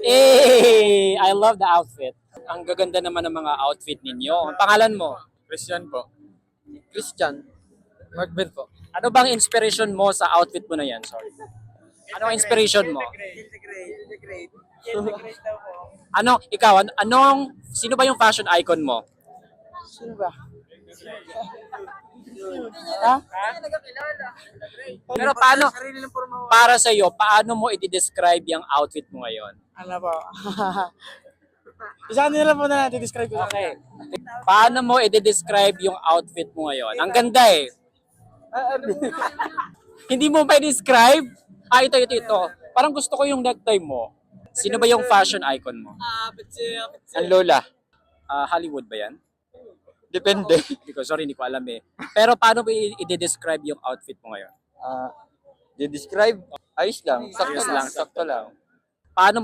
Hey, I love the outfit. Ang gaganda naman ng mga outfit ninyo. Ang pangalan mo? Christian po. Christian. Markbel po. Ano bang inspiration mo sa outfit mo na yan? Sorry. Ano ang inspiration mo? Ano, ikaw, sino ba yung fashion icon mo? Sino ba? Ha? Pero paano, para sa iyo, paano mo i-describe yung outfit mo ngayon? Ano po? Isa nila po na natin describe ko. Okay. Paano mo i-describe yung outfit mo ngayon? Ang ganda eh. Hindi mo ba i-describe? Ito. Parang gusto ko yung necktie mo. Sino ba yung fashion icon mo? Ang lola. Hollywood ba yan? Depende. Hindi ko alam eh. Pero paano mo i-describe yung outfit mo ngayon? Describe ayos lang. Ayos lang. Sakto lang. Paano mo